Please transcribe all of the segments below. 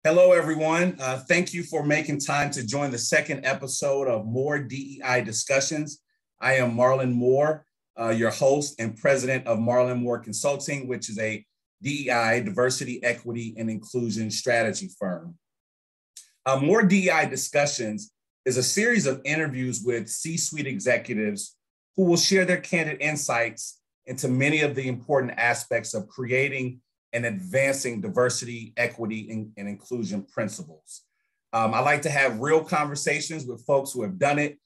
Hello, everyone. Thank you for making time to join the second episode of More DEI Discussions. I am Marlon Moore, your host and president of Marlon Moore Consulting, which is a DEI, diversity, equity, and inclusion strategy firm. More DEI Discussions is a series of interviews with C-suite executives who will share their candid insights into many of the important aspects of creating and advancing diversity, equity, and inclusion principles. I like to have real conversations with folks who have done it,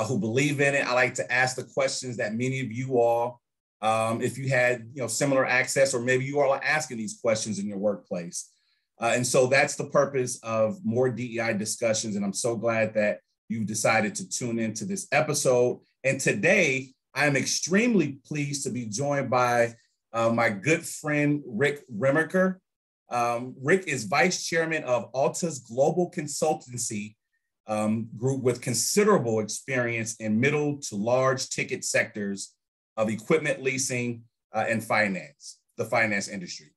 who believe in it. I like to ask the questions that many of you all, if you had similar access, or maybe you all are asking these questions in your workplace. And so that's the purpose of More DEI Discussions. And I'm so glad that you've decided to tune into this episode. And today, I am extremely pleased to be joined by my good friend, Remiker. Rick is vice chairman of Alta's global consultancy group with considerable experience in middle to large ticket sectors of equipment leasing and finance, the finance industry.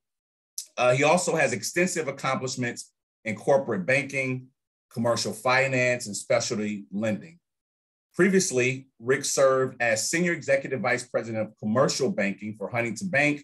He also has extensive accomplishments in corporate banking, commercial finance, and specialty lending. Previously, Rick served as Senior Executive Vice President of Commercial Banking for Huntington Bank,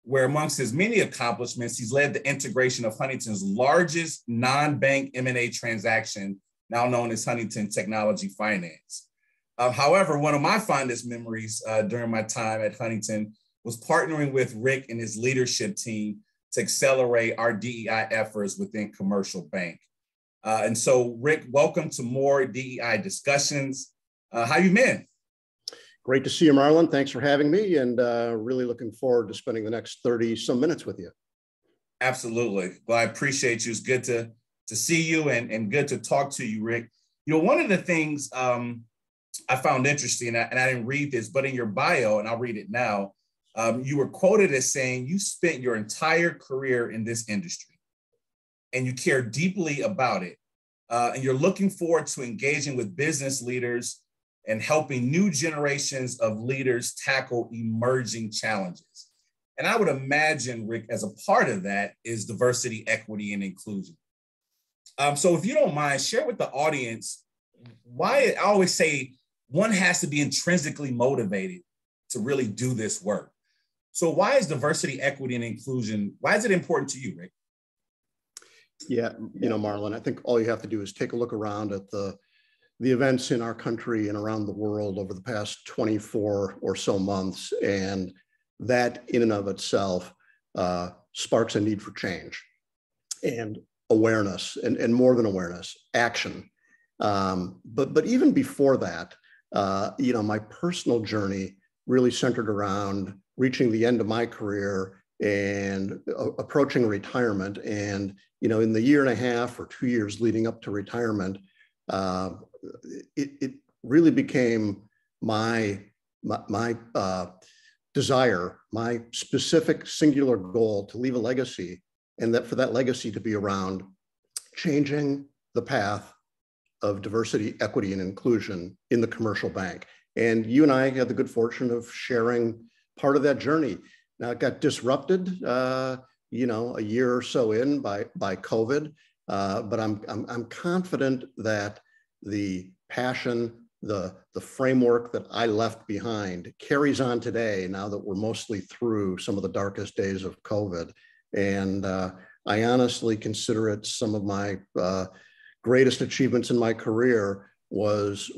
where amongst his many accomplishments, he's led the integration of Huntington's largest non-bank M&A transaction, now known as Huntington Technology Finance. However, one of my fondest memories during my time at Huntington was partnering with Rick and his leadership team to accelerate our DEI efforts within commercial bank. And so, Rick, welcome to More DEI Discussions. How you been? Great to see you, Marlon. Thanks for having me, and really looking forward to spending the next 30 some minutes with you. Absolutely. Well, I appreciate you. It's good to see you and good to talk to you, Rick. One of the things I found interesting, and I didn't read this, but in your bio, and I'll read it now, you were quoted as saying you spent your entire career in this industry and you care deeply about it. And you're looking forward to engaging with business leaders and helping new generations of leaders tackle emerging challenges. And I would imagine, Rick, as a part of that is diversity, equity, and inclusion. So if you don't mind, share with the audience why I always say one has to be intrinsically motivated to really do this work. So why is diversity, equity, and inclusion, why is it important to you, Rick? Yeah, Marlon, I think all you have to do is take a look around at the events in our country and around the world over the past 24 or so months, and that in and of itself sparks a need for change and awareness, and more than awareness, action. But even before that, my personal journey really centered around reaching the end of my career and approaching retirement. And, in the year and a half or 2 years leading up to retirement, it really became my desire, my specific singular goal to leave a legacy, and that for that legacy to be around changing the path of diversity, equity, and inclusion in the commercial bank. And you and I had the good fortune of sharing part of that journey. Now it got disrupted, a year or so in by COVID, but I'm confident that the passion, the framework that I left behind carries on today, now that we're mostly through some of the darkest days of COVID. And I honestly consider it some of my greatest achievements in my career was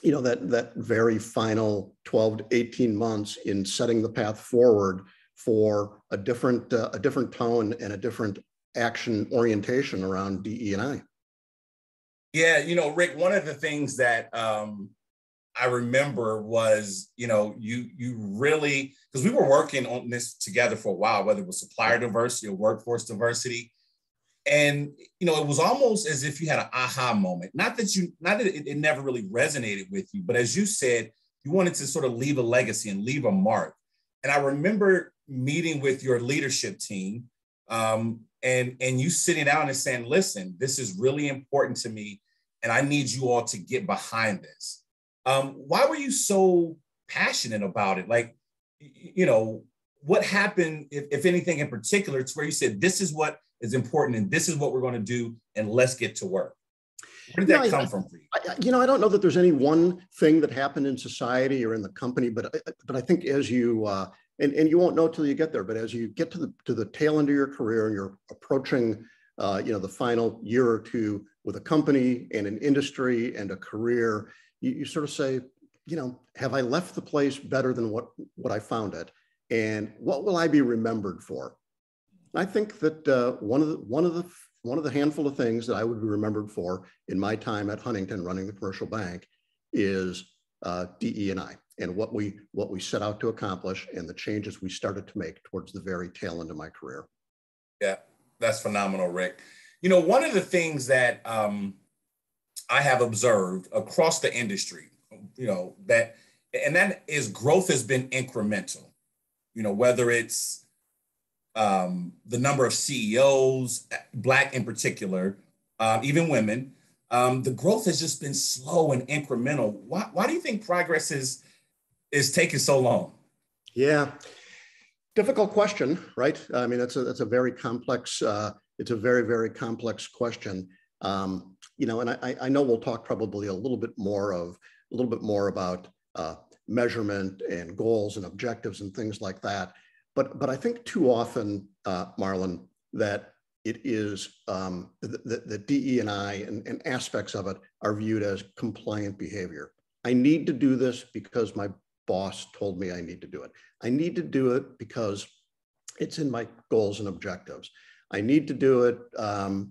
that very final 12 to 18 months in setting the path forward for a different tone and a different action orientation around DE&I. Yeah, Rick, one of the things that I remember was, you really, because we were working on this together for a while, whether it was supplier diversity or workforce diversity. And, it was almost as if you had an aha moment. Not that it never really resonated with you, but as you said, you wanted to sort of leave a legacy and leave a mark. And I remember meeting with your leadership team and you sitting down and saying, listen, this is really important to me, and I need you all to get behind this. Why were you so passionate about it? Like, what happened, if anything in particular, to where you said, this is what is important and this is what we're going to do and let's get to work? Where did that come from for you? I don't know that there's any one thing that happened in society or in the company, but I think as you, and you won't know till you get there, but as you get to the tail end of your career and you're approaching, the final year or two with a company and an industry and a career, you sort of say, have I left the place better than what I found it? And what will I be remembered for? I think that one of the handful of things that I would be remembered for in my time at Huntington running the commercial bank is DE&I and what we set out to accomplish and the changes we started to make towards the very tail end of my career. Yeah, that's phenomenal, Rick. One of the things that I have observed across the industry, that is growth has been incremental, whether it's the number of CEOs, Black in particular, even women, the growth has just been slow and incremental. Why do you think progress is taking so long? Yeah, difficult question, right? I mean, that's a very complex. It's a very, very complex question. And I know we'll talk probably a little bit more about measurement and goals and objectives and things like that. But I think too often, Marlon, that it is the DE&I and aspects of it are viewed as compliant behavior. I need to do this because my boss told me I need to do it. I need to do it because it's in my goals and objectives. I need to do it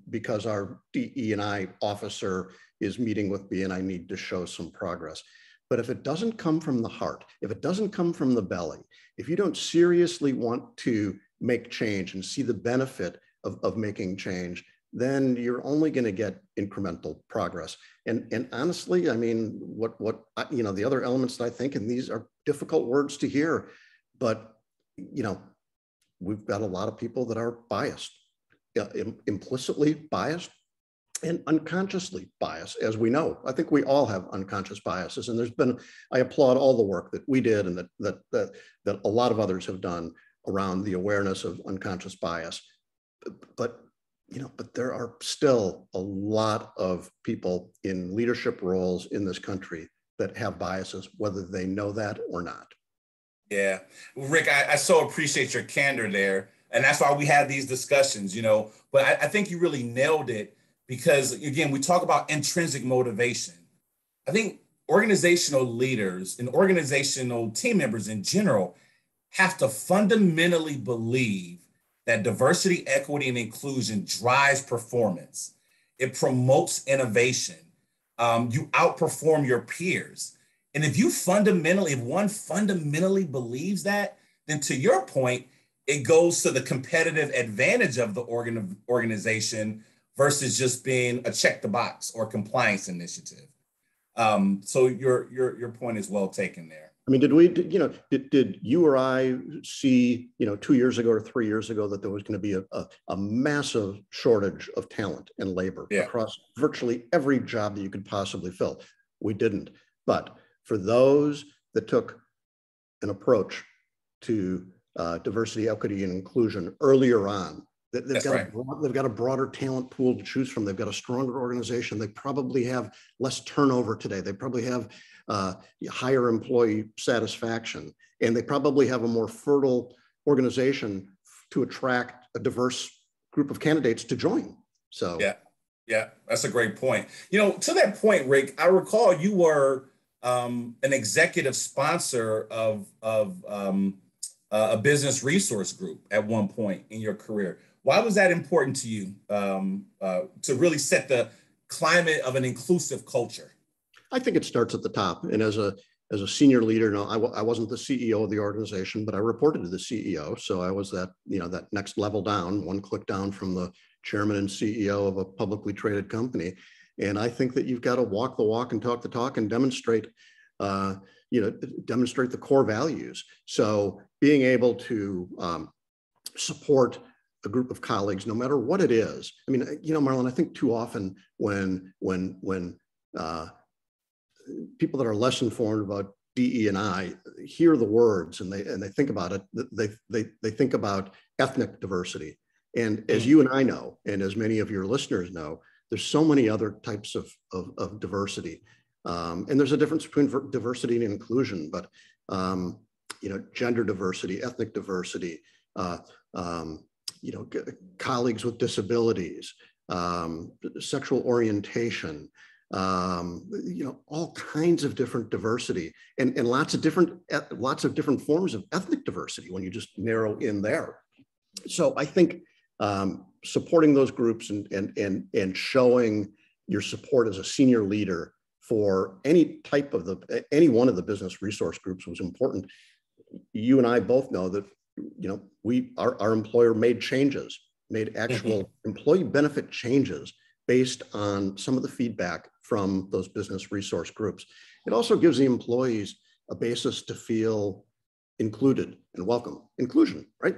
because our DE&I officer is meeting with me and I need to show some progress. But if it doesn't come from the heart, if it doesn't come from the belly, if you don't seriously want to make change and see the benefit of making change, then you're only going to get incremental progress. And honestly, I mean, the other elements that I think, and these are difficult words to hear, but we've got a lot of people that are biased, implicitly biased and unconsciously biased, as we know. I think we all have unconscious biases, and I applaud all the work that we did and that a lot of others have done around the awareness of unconscious bias. But there are still a lot of people in leadership roles in this country that have biases, whether they know that or not. Yeah, Rick, I so appreciate your candor there, and that's why we have these discussions. But I think you really nailed it. Because again, we talk about intrinsic motivation. I think organizational leaders and organizational team members in general have to fundamentally believe that diversity, equity, and inclusion drives performance. It promotes innovation. You outperform your peers. And if one fundamentally believes that, then to your point, it goes to the competitive advantage of the organization versus just being a check the box or compliance initiative. So your point is well taken there. I mean, did you or I see, 2 years ago or 3 years ago that there was going to be a massive shortage of talent and labor across virtually every job that you could possibly fill? We didn't. But for those that took an approach to diversity, equity, and inclusion earlier on, they've got a broader talent pool to choose from. They've got a stronger organization. They probably have less turnover today. They probably have higher employee satisfaction, and they probably have a more fertile organization to attract a diverse group of candidates to join. So yeah, that's a great point. To that point, Rick, I recall you were an executive sponsor of a business resource group at one point in your career. Why was that important to you to really set the climate of an inclusive culture? I think it starts at the top. And as a senior leader, I wasn't the CEO of the organization, but I reported to the CEO. So I was that next level down, one click down from the chairman and CEO of a publicly traded company. And I think that you've got to walk the walk and talk the talk and demonstrate the core values. So being able to support a group of colleagues, no matter what it is. I mean, Marlon, I think too often when people that are less informed about DE&I hear the words and they think about it, they think about ethnic diversity. And as you and I know, and as many of your listeners know, there's so many other types of diversity. And there's a difference between diversity and inclusion, but gender diversity, ethnic diversity, colleagues with disabilities, sexual orientation, all kinds of different diversity, and lots of different forms of ethnic diversity when you just narrow in there. So I think supporting those groups and showing your support as a senior leader for any one of the business resource groups was important. You and I both know that our employer made actual employee benefit changes based on some of the feedback from those business resource groups. It also gives the employees a basis to feel included and welcome. Inclusion, right?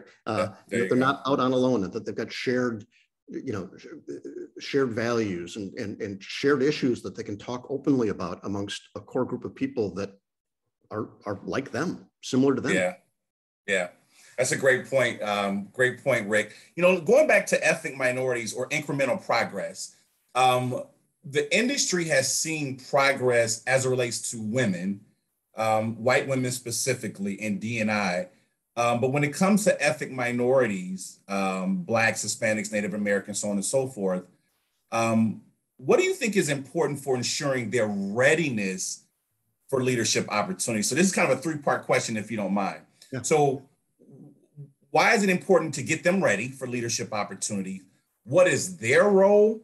They're not out on alone, and that they've got shared values and shared issues that they can talk openly about amongst a core group of people that are like them, similar to them. Yeah. That's a great point. Great point, Rick. Going back to ethnic minorities or incremental progress, the industry has seen progress as it relates to women, white women specifically in D&I. But when it comes to ethnic minorities, Blacks, Hispanics, Native Americans, so on and so forth, what do you think is important for ensuring their readiness for leadership opportunities? So this is kind of a three-part question, if you don't mind. Yeah. So why is it important to get them ready for leadership opportunities? What is their role?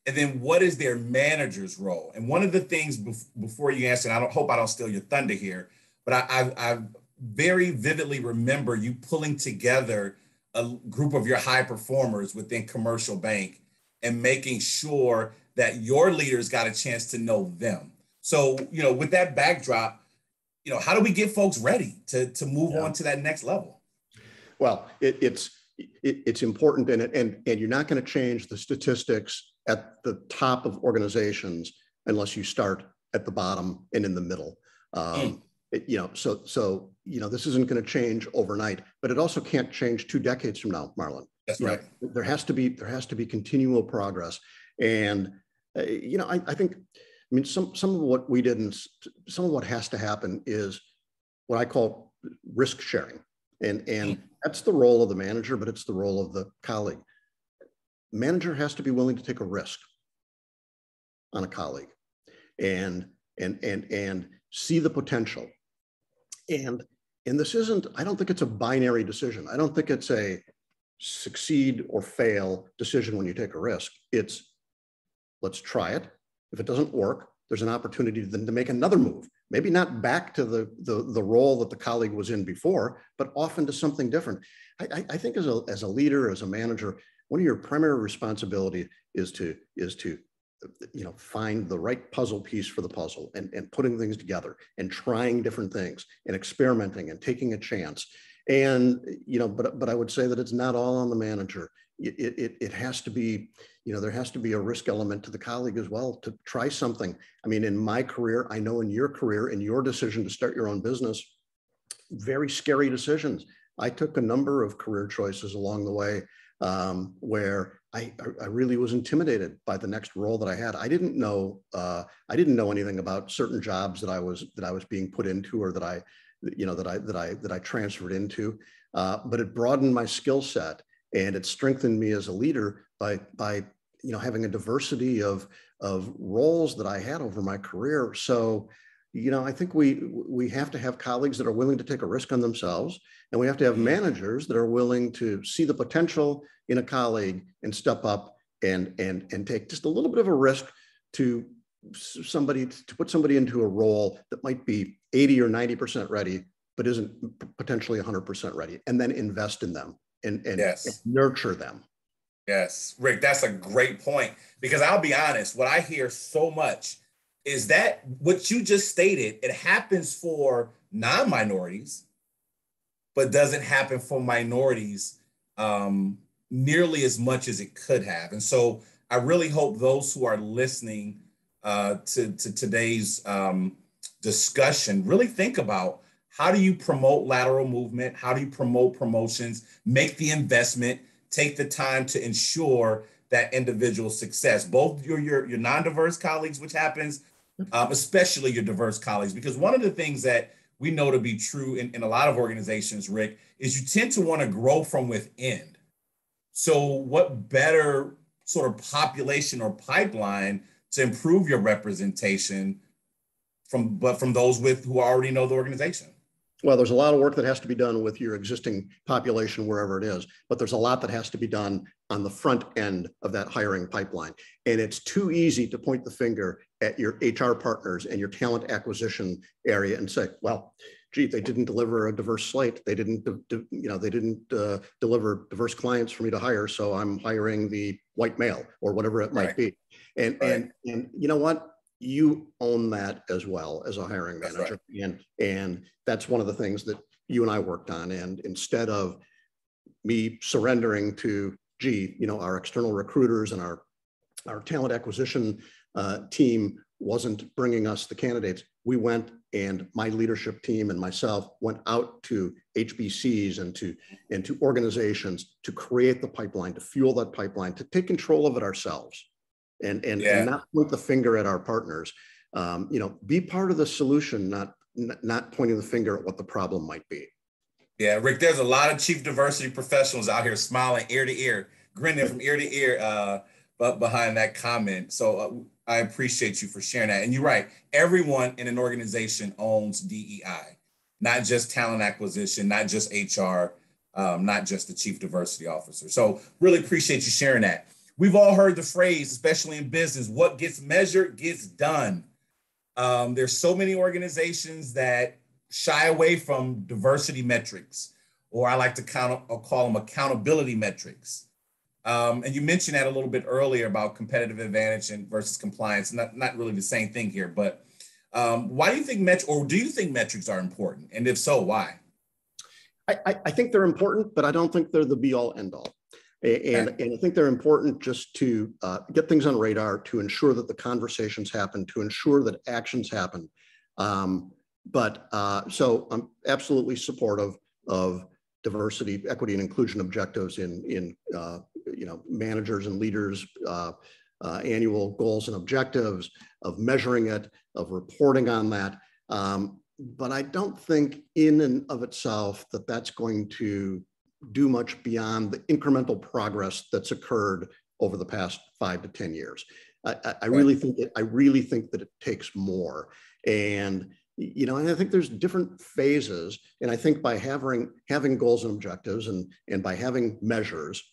And then what is their manager's role? And one of the things before you answer, and hope I don't steal your thunder here, but I very vividly remember you pulling together a group of your high performers within commercial bank and making sure that your leaders got a chance to know them. So, with that backdrop, how do we get folks ready to move on to that next level? Well, it's important, and you're not going to change the statistics at the top of organizations unless you start at the bottom and in the middle. This isn't going to change overnight, but it also can't change 2 decades from now, Marlon. That's right. There has to be continual progress, and I think, some of what we did and some of what has to happen is what I call risk sharing, and that's the role of the manager, but it's the role of the colleague. Manager has to be willing to take a risk on a colleague and see the potential. And this isn't, I don't think it's a binary decision. I don't think it's a succeed or fail decision when you take a risk. It's, let's try it. If it doesn't work, there's an opportunity then to make another move. Maybe not back to the role that the colleague was in before, but often to something different. I think as a leader, as a manager, one of your primary responsibility is to find the right puzzle piece for the puzzle and putting things together and trying different things and experimenting and taking a chance. And, but I would say that it's not all on the manager. It has to be, there has to be a risk element to the colleague as well to try something. In my career, I know in your career, in your decision to start your own business, very scary decisions. I took a number of career choices along the way where I really was intimidated by the next role that I had. I didn't know anything about certain jobs that I was being put into, or that I transferred into, but it broadened my skill set and it strengthened me as a leader by having a diversity of roles that I had over my career. So, I think we have to have colleagues that are willing to take a risk on themselves, and we have to have managers that are willing to see the potential in a colleague and step up and take just a little bit of a risk to put somebody into a role that might be 80 or 90% ready, but isn't potentially 100% ready, and then invest in them and nurture them. Yes, Rick, that's a great point, because I'll be honest, what I hear so much is that what you just stated, it happens for non-minorities, but doesn't happen for minorities nearly as much as it could have. And so I really hope those who are listening to today's discussion, really think about how do you promote lateral movement? How do you promote promotions, make the investment, take the time to ensure that individual success, both your non-diverse colleagues, which happens, especially your diverse colleagues, because one of the things that we know to be true in a lot of organizations, Rick, is you tend to want to grow from within. So what better sort of population or pipeline to improve your representation from those who already know the organization? Well, there's a lot of work that has to be done with your existing population, wherever it is, but there's a lot that has to be done on the front end of that hiring pipeline. And it's too easy to point the finger at your HR partners and your talent acquisition area and say, well, gee, they didn't deliver a diverse slate. They didn't, deliver diverse clients for me to hire. So I'm hiring the white male or whatever it might be. And you know what? You own that as well as a hiring manager. And that's one of the things that you and I worked on. And instead of me surrendering to, our external recruiters and our talent acquisition team wasn't bringing us the candidates, we went, and my leadership team and myself went out to HBCs and to organizations to create the pipeline, to fuel that pipeline, to take control of it ourselves. And not point the finger at our partners. Be part of the solution, not pointing the finger at what the problem might be. Yeah, Rick, there's a lot of chief diversity professionals out here smiling ear to ear, grinning from ear to ear, but behind that comment. So I appreciate you for sharing that. And you're right, everyone in an organization owns DEI, not just talent acquisition, not just HR, not just the chief diversity officer. So really appreciate you sharing that. We've all heard the phrase, especially in business, what gets measured gets done. There's so many organizations that shy away from diversity metrics, or I like to call them accountability metrics. And you mentioned that a little bit earlier about competitive advantage versus compliance. Not really the same thing here, but why do you think do you think metrics are important? And if so, why? I think they're important, but I don't think they're the be all end all. And I think they're important just to get things on radar, to ensure that the conversations happen, to ensure that actions happen. So I'm absolutely supportive of diversity, equity, and inclusion objectives in managers and leaders, annual goals and objectives, of measuring it, of reporting on that. But I don't think in and of itself that that's going to do much beyond the incremental progress that's occurred over the past 5 to 10 years. I really think that it takes more. And I think there's different phases. And I think by having goals and objectives and by having measures,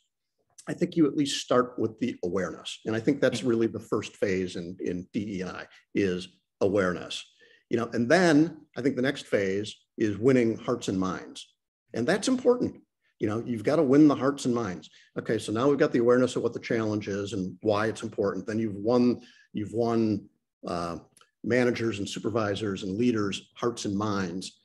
I think you at least start with the awareness. And I think that's really the first phase in DEI is awareness. And then I think the next phase is winning hearts and minds. And that's important. You've got to win the hearts and minds. Okay, so now we've got the awareness of what the challenge is and why it's important. Then you've won managers and supervisors and leaders' hearts and minds.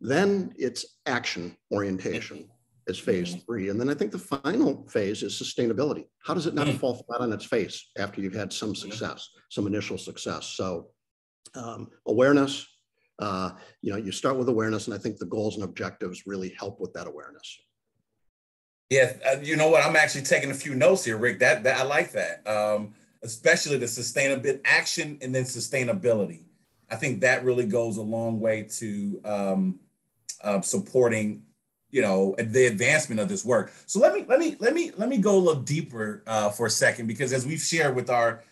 Then it's action orientation as phase 3. And then I think the final phase is sustainability. How does it not fall flat on its face after you've had some success, some initial success? So awareness, you start with awareness, and I think the goals and objectives really help with that awareness. Yeah, you know what? I'm actually taking a few notes here, Rick. That I like that, especially the sustainability, action, and then sustainability. I think that really goes a long way to supporting, the advancement of this work. So let me go a little deeper for a second, because as we've shared with our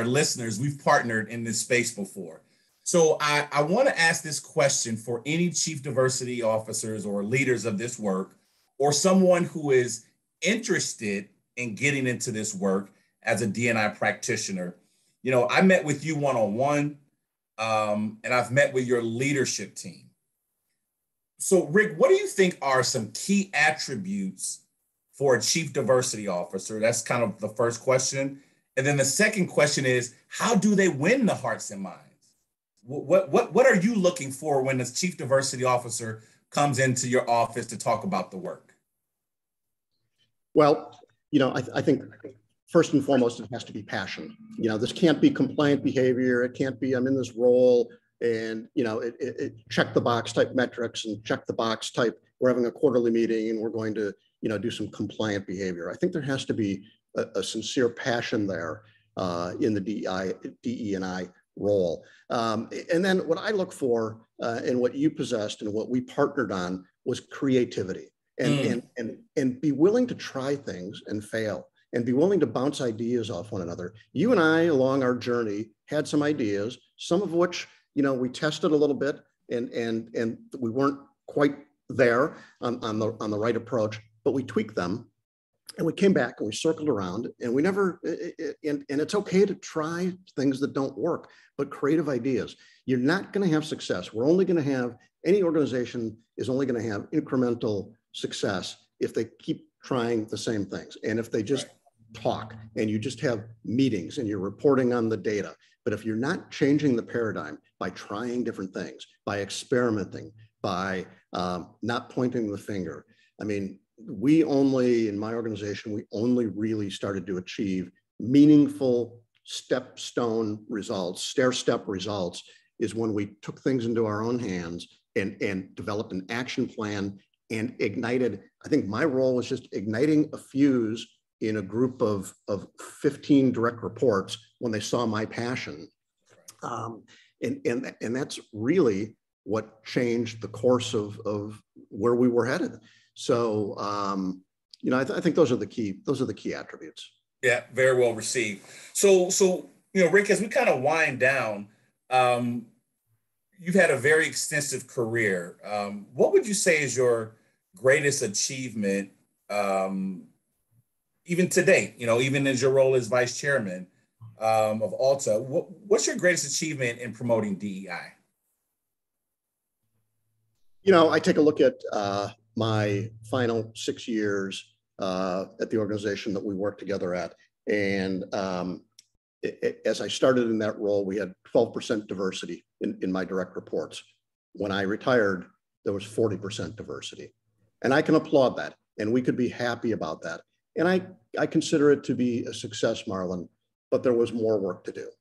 listeners, we've partnered in this space before. So I want to ask this question for any chief diversity officers or leaders of this work, or someone who is interested in getting into this work as a D&I practitioner. I met with you one-on-one, and I've met with your leadership team. So Rick, what do you think are some key attributes for a chief diversity officer? That's kind of the first question. And then the second question is, how do they win the hearts and minds? What are you looking for when the chief diversity officer comes into your office to talk about the work? Well, I think first and foremost, it has to be passion. This can't be compliant behavior. It can't be, I'm in this role and it check the box type metrics and check the box type. We're having a quarterly meeting and we're going to do some compliant behavior. I think there has to be a sincere passion there in the DE&I role. And then what I look for and what you possessed and what we partnered on was creativity and be willing to try things and fail and be willing to bounce ideas off one another. You and I, along our journey, had some ideas, some of which we tested a little bit and we weren't quite there on the right approach, but we tweaked them. And we came back and we circled around and we never, and it's okay to try things that don't work, but creative ideas. You're not going to have success. We're only going to have, any organization is only going to have incremental success if they keep trying the same things. And if they just talk and you just have meetings and you're reporting on the data. But if you're not changing the paradigm by trying different things, by experimenting, by not pointing the finger, I mean, we only, in my organization, we only really started to achieve meaningful stepstone results, stair-step results, is when we took things into our own hands and developed an action plan and ignited. I think my role was just igniting a fuse in a group of 15 direct reports when they saw my passion. And that's really what changed the course of where we were headed. So, I think those are the key attributes. Yeah, very well received. So, Rick, as we kind of wind down, you've had a very extensive career. What would you say is your greatest achievement, even today, even as your role as vice chairman of Alta? What's your greatest achievement in promoting DEI? I take a look at my final 6 years at the organization that we worked together at. And as I started in that role, we had 12% diversity in my direct reports. When I retired, there was 40% diversity. And I can applaud that. And we could be happy about that. And I consider it to be a success, Marlon, but there was more work to do.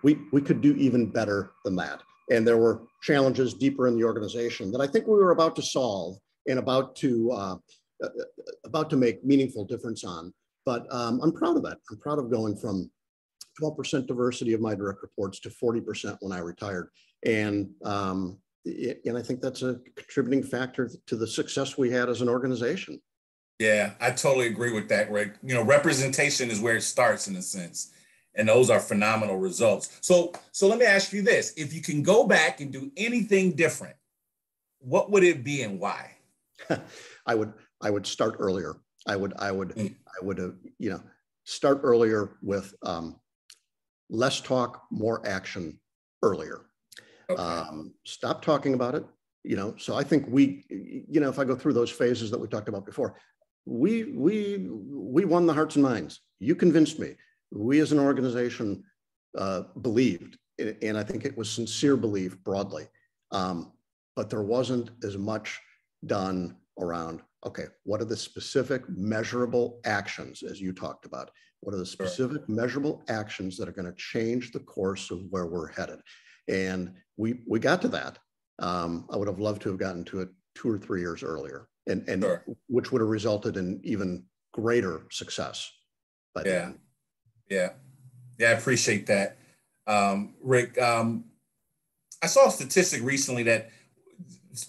We could do even better than that. And there were challenges deeper in the organization that I think we were about to solve and about to make meaningful difference on. But I'm proud of that. I'm proud of going from 12% diversity of my direct reports to 40% when I retired. And I think that's a contributing factor to the success we had as an organization. Yeah, I totally agree with that, Rick. Representation is where it starts in a sense. And those are phenomenal results. So let me ask you this. If you can go back and do anything different, what would it be and why? I would start earlier. I would start earlier with less talk, more action earlier. Okay. Stop talking about it. So I think if I go through those phases that we talked about before, we won the hearts and minds. You convinced me. We as an organization believed, and I think it was sincere belief broadly, but there wasn't as much done around, okay, what are the specific measurable actions, as you talked about? What are the specific measurable actions that are going to change the course of where we're headed? And we got to that. I would have loved to have gotten to it 2 or 3 years earlier, and which would have resulted in even greater success by the end. Yeah, I appreciate that. Rick, I saw a statistic recently that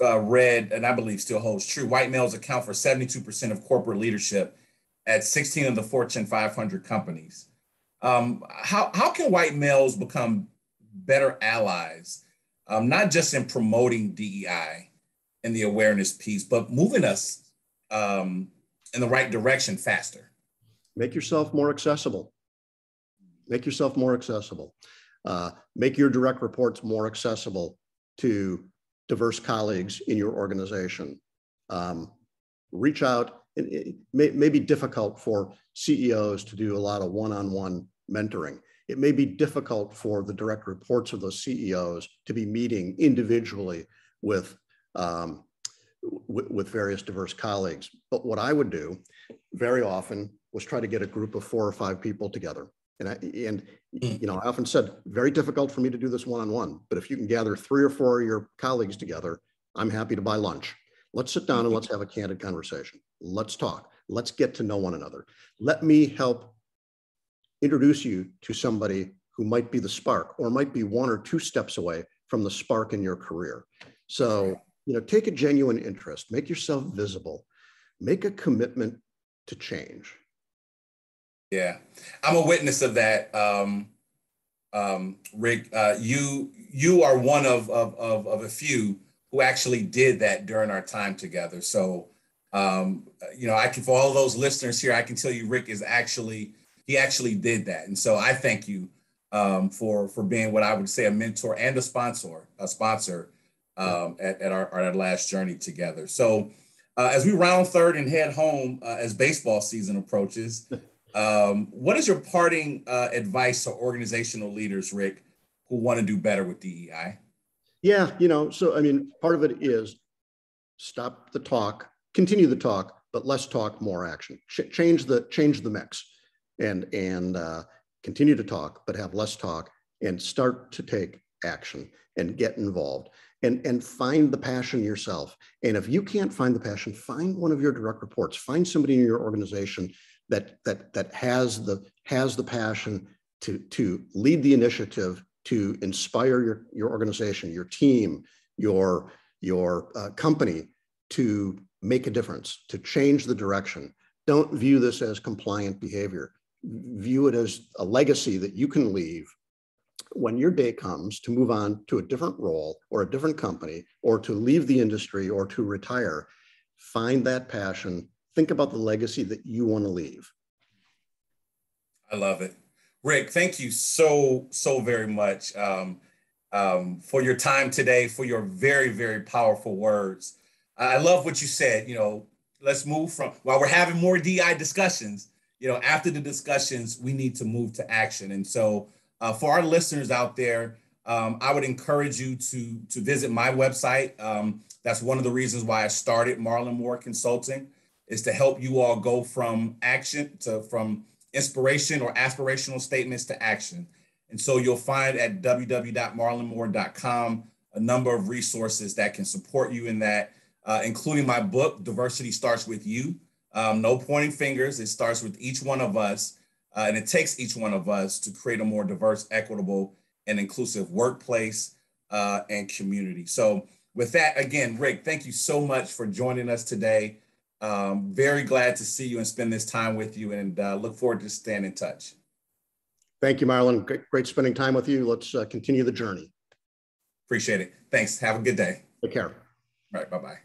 read, and I believe still holds true, white males account for 72% of corporate leadership at 16 of the Fortune 500 companies. How can white males become better allies, not just in promoting DEI and the awareness piece, but moving us in the right direction faster? Make yourself more accessible. Make yourself more accessible. Make your direct reports more accessible to diverse colleagues in your organization. Reach out. It may be difficult for CEOs to do a lot of one-on-one mentoring. It may be difficult for the direct reports of those CEOs to be meeting individually with various diverse colleagues. But what I would do very often was try to get a group of 4 or 5 people together And you know, I often said, very difficult for me to do this one-on-one, but if you can gather 3 or 4 of your colleagues together, I'm happy to buy lunch. Let's sit down and let's have a candid conversation. Let's talk. Let's get to know one another. Let me help introduce you to somebody who might be the spark, or might be 1 or 2 steps away from the spark in your career. So, you know, take a genuine interest, make yourself visible, make a commitment to change. Yeah, I'm a witness of that. Rick, you are one of a few who actually did that during our time together. So, you know, for all of those listeners here, I can tell you, Rick he actually did that. And so I thank you for being what I would say a mentor and a sponsor at our last journey together. So as we round third and head home as baseball season approaches, what is your parting advice to organizational leaders, Rick, who want to do better with DEI? Yeah, you know, so I mean, part of it is stop the talk, continue the talk, but less talk, more action. Change the mix, and continue to talk, but have less talk, and start to take action and get involved, and find the passion yourself. And if you can't find the passion, find one of your direct reports, find somebody in your organization that has the passion to lead the initiative, to inspire your organization, your team, your company to make a difference, to change the direction. Don't view this as compliant behavior. View it as a legacy that you can leave when your day comes to move on to a different role or a different company, or to leave the industry or to retire. Find that passion. Think about the legacy that you want to leave. I love it. Rick, thank you so very much for your time today, for your very, very powerful words. I love what you said. You know, let's move from, while we're having more DI discussions, you know, after the discussions, we need to move to action. And so for our listeners out there, I would encourage you to visit my website. That's one of the reasons why I started Marlon Moore Consulting, is to help you all go from from inspiration or aspirational statements to action. And so you'll find at www.marlonmoore.com a number of resources that can support you in that, including my book, Diversity Starts With You. No pointing fingers, it starts with each one of us, and it takes each one of us to create a more diverse, equitable, and inclusive workplace and community. So with that, again, Rick, thank you so much for joining us today. Very glad to see you and spend this time with you, and look forward to staying in touch. Thank you, Marlon. Great spending time with you. Let's continue the journey. Appreciate it. Thanks. Have a good day. Take care. All right. Bye-bye.